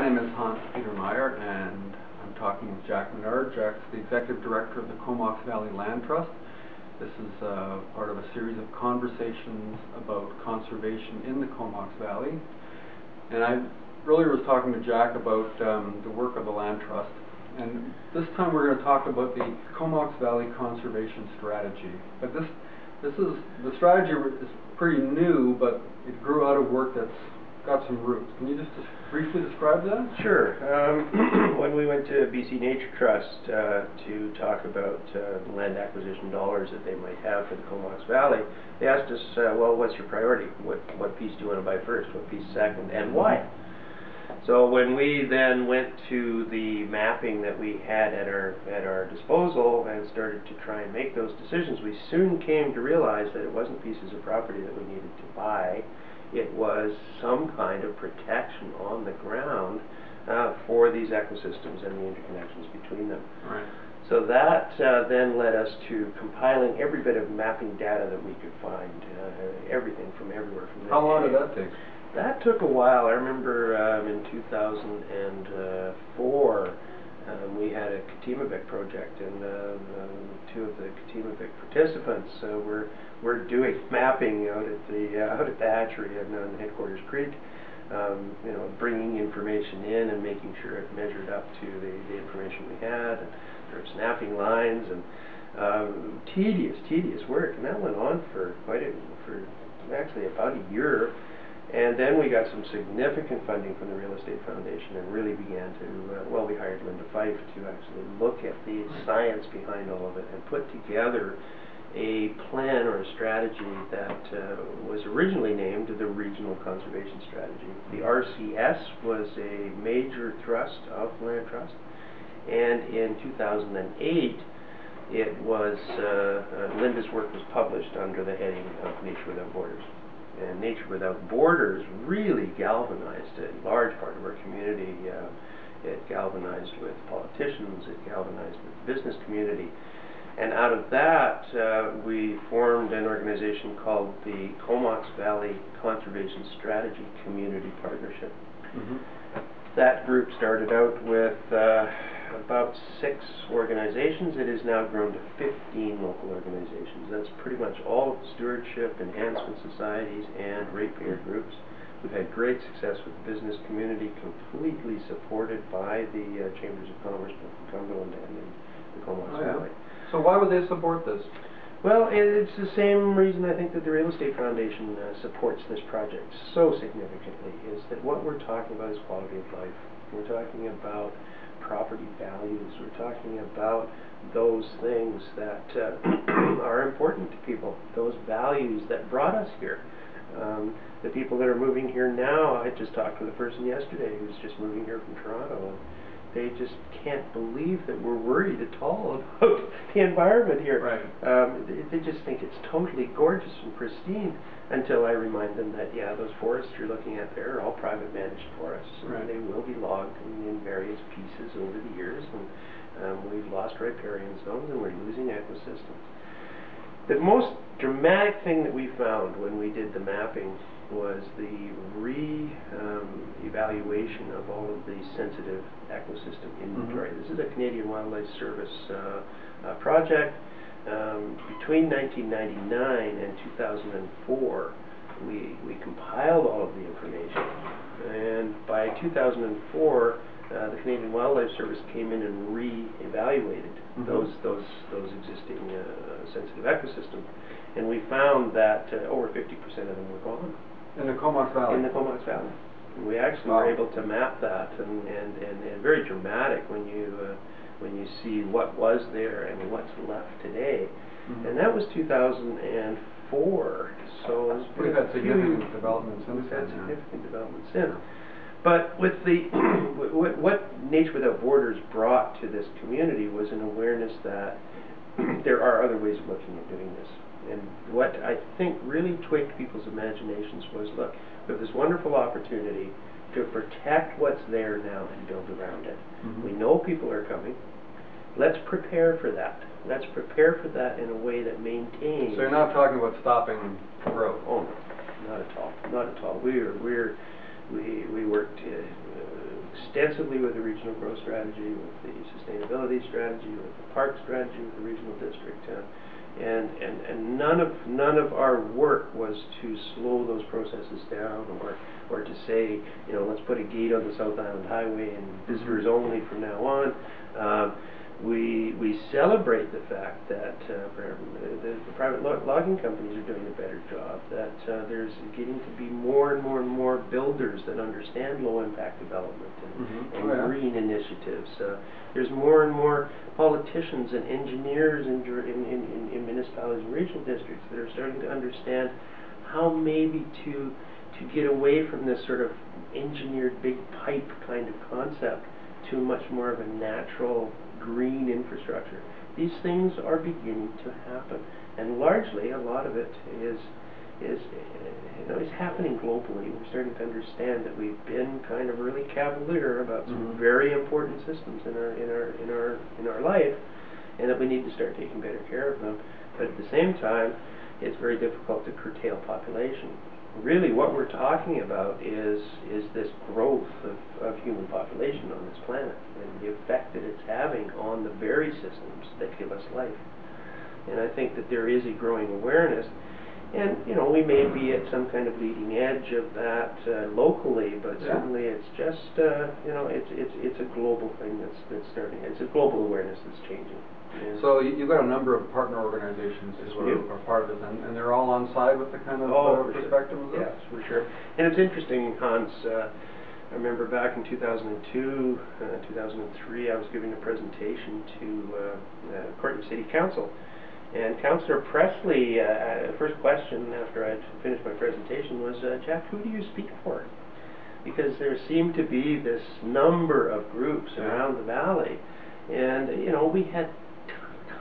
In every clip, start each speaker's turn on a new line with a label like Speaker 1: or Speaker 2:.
Speaker 1: name is Peter Minard, and I'm talking with Jack Minard. Jack's the Executive Director of the Comox Valley Land Trust. This is part of a series of conversations about conservation in the Comox Valley. And I really was talking to Jack about the work of the Land Trust. And this time we're going to talk about the Comox Valley Conservation Strategy. But the strategy is pretty new, but it grew out of work that's got some roots. Can you just briefly describe that?
Speaker 2: Sure. When we went to BC Nature Trust to talk about land acquisition dollars that they might have for the Comox Valley, they asked us, well, what's your priority? What piece do you want to buy first? What piece second? And why? So when we then went to the mapping that we had at our disposal and started to try and make those decisions, we soon came to realize that it wasn't pieces of property that we needed to buy. It was some kind of protection on the ground for these ecosystems and the interconnections between them.
Speaker 1: Right.
Speaker 2: So that then led us to compiling every bit of mapping data that we could find, everything from everywhere.
Speaker 1: How long did that take?
Speaker 2: That took a while. I remember in 2004 we had a Katimavik project, and two of the Katimavik participants were doing mapping out at the hatchery on Headquarters Creek, bringing information in and making sure it measured up to the information we had. And there were snapping lines and tedious work, and that went on for actually about a year. And then we got some significant funding from the Real Estate Foundation and really began to, we hired Linda Fife to actually look at the science behind all of it and put together a plan or a strategy that was originally named the Regional Conservation Strategy. The RCS was a major thrust of Land Trust, and in 2008 it was, Linda's work was published under the heading of Nature Without Borders. And Nature Without Borders really galvanized a large part of our community. It galvanized with politicians, it galvanized with the business community. And out of that, we formed an organization called the Comox Valley Conservation Strategy Community Partnership. Mm-hmm. That group started out with about 6 organizations. It has now grown to 15 local organizations. That's pretty much all stewardship, enhancement societies, and ratepayer groups. We've had great success with the business community, completely supported by the Chambers of Commerce both in Cumberland and in the Comox Valley.
Speaker 1: So why would they support this?
Speaker 2: Well, it's the same reason I think that the Real Estate Foundation supports this project so significantly, is that what we're talking about is quality of life. We're talking about property values. We're talking about those things that are important to people, those values that brought us here. The people that are moving here now, I just talked with a person yesterday who's just moving here from Toronto, and they just can't believe that we're worried at all about the environment here.
Speaker 1: Right.
Speaker 2: They just think it's totally gorgeous and pristine, until I remind them that, yeah, those forests you're looking at there are all private managed forests.
Speaker 1: Right.
Speaker 2: And they will be logged in various pieces over the years, and we've lost riparian zones and we're losing ecosystems. The most dramatic thing that we found when we did the mapping was the re-evaluation of all of the sensitive ecosystem inventory. Mm-hmm. This is a Canadian Wildlife Service project. Between 1999 and 2004, we compiled all of the information, and by 2004, the Canadian Wildlife Service came in and re-evaluated mm-hmm. those existing sensitive ecosystems, and we found that over 50% of them were gone.
Speaker 1: In the Comox Valley?
Speaker 2: In the Comox Valley. And we actually were able to map that, and very dramatic when you see what was there and what's left today. Mm-hmm. And that was 2004. So
Speaker 1: we've had significant development since then.
Speaker 2: Yeah. But with what Nature Without Borders brought to this community was an awareness that there are other ways of looking at doing this. And what I think really twigged people's imaginations was, look, we have this wonderful opportunity to protect what's there now and build around it. Mm-hmm. We know people are coming. Let's prepare for that. Let's prepare for that in a way that maintains.
Speaker 1: So you're not talking about stopping growth?
Speaker 2: Oh, no, not at all. Not at all. We worked extensively with the regional growth strategy, with the sustainability strategy, with the park strategy, with the regional district, and none of our work was to slow those processes down, or to say, you know, let's put a gate on the South Island Highway and visitors only from now on. We celebrate the fact that the private logging companies are doing a better job, that there's getting to be more and more builders that understand low impact development and green initiatives. There's more and more politicians and engineers in municipalities and regional districts that are starting to understand how maybe to get away from this sort of engineered big pipe kind of concept to much more of a natural green infrastructure. These things are beginning to happen, and largely a lot of it is happening globally. We're starting to understand that we've been kind of really cavalier about some very important systems in our life, and that we need to start taking better care of them. But at the same time, it's very difficult to curtail population. Really, what we're talking about is this growth of human population on this planet, and the effect that it's having on the very systems that give us life. And I think that there is a growing awareness, and you know, we may be at some kind of leading edge of that locally, but certainly it's just you know, it's a global thing that's starting. It's a global awareness that's changing. Yeah.
Speaker 1: So you've got a number of partner organizations who are part of it, and they're all on side with the kind of perspective of this?
Speaker 2: Yes, for sure. And it's interesting, Hans, I remember back in 2002, 2003, I was giving a presentation to Courtenay City Council, and Councillor Presley, the first question after I'd finished my presentation was, Jack, who do you speak for? Because there seemed to be this number of groups around the valley, and you know, we had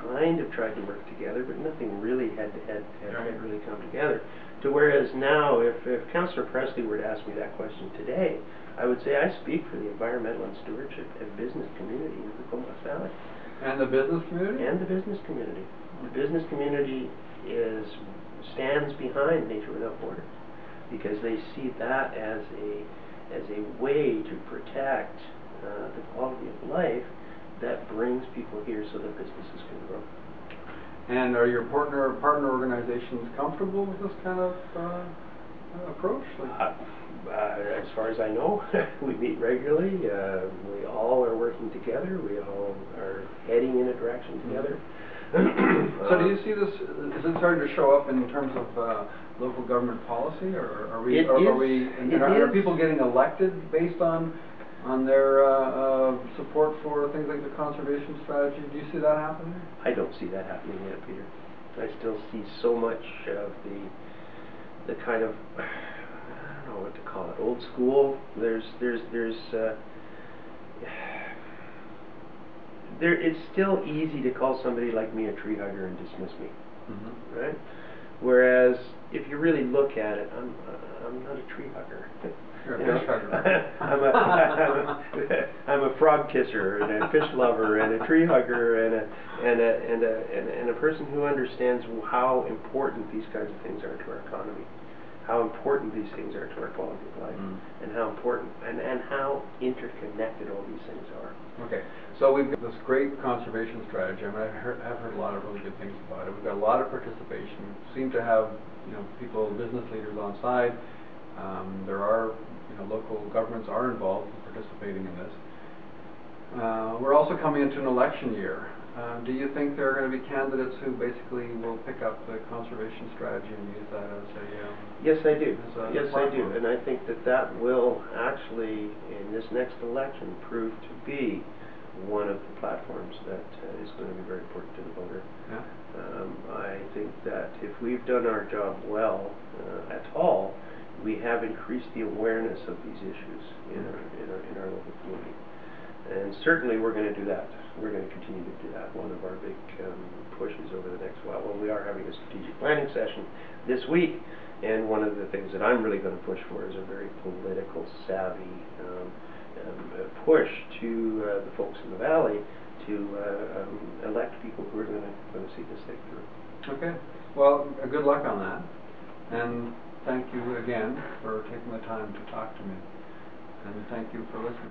Speaker 2: kind of tried to work together, but nothing really had really come together. To whereas now, if Councillor Presley were to ask me that question today, I would say I speak for the environmental and stewardship and business community of the Comox Valley.
Speaker 1: And the business community?
Speaker 2: And the business community. The business community stands behind Nature Without Borders, because they see that as a way to protect the quality of life that brings people here so that businesses can grow.
Speaker 1: And are your partner organizations comfortable with this kind of approach?
Speaker 2: As far as I know, we meet regularly. We all are working together. We all are heading in a direction together.
Speaker 1: So do you see this, is it starting to show up in terms of local government policy, or are people getting elected based on their support for things like the conservation strategy? Do you see that happening?
Speaker 2: I don't see that happening yet, Peter. I still see so much of the kind of, I don't know what to call it, old school. It's still easy to call somebody like me a tree hugger and dismiss me, right? Whereas if you really look at it, I'm not a tree hugger.
Speaker 1: You're a fish hugger.
Speaker 2: I'm a frog kisser and a fish lover and a tree hugger and a person who understands how important these kinds of things are to our economy, how important these things are to our quality of life, and how important and how interconnected all these things are.
Speaker 1: Okay, so we've got this great conservation strategy. I mean, I've heard a lot of really good things about it. We've got a lot of participation. We seem to have, you know, people, business leaders on side. There are, you know, local governments are involved in participating in this. We're also coming into an election year. Do you think there are going to be candidates who basically will pick up the conservation strategy and use that as a
Speaker 2: Yes, I do. Yes, I do.
Speaker 1: platform?
Speaker 2: And I think that will actually, in this next election, prove to be one of the platforms that is going to be very important to the voter.
Speaker 1: Yeah.
Speaker 2: I think that if we've done our job well at all, we have increased the awareness of these issues in our local community. And certainly we're going to do that. We're going to continue to do that. One of our big pushes over the next while. Well, we are having a strategic planning session this week, and one of the things that I'm really going to push for is a very political savvy push to the folks in the valley to elect people who are going to see this thing through.
Speaker 1: Okay. Well, good luck on that. And thank you again for taking the time to talk to me. And thank you for listening.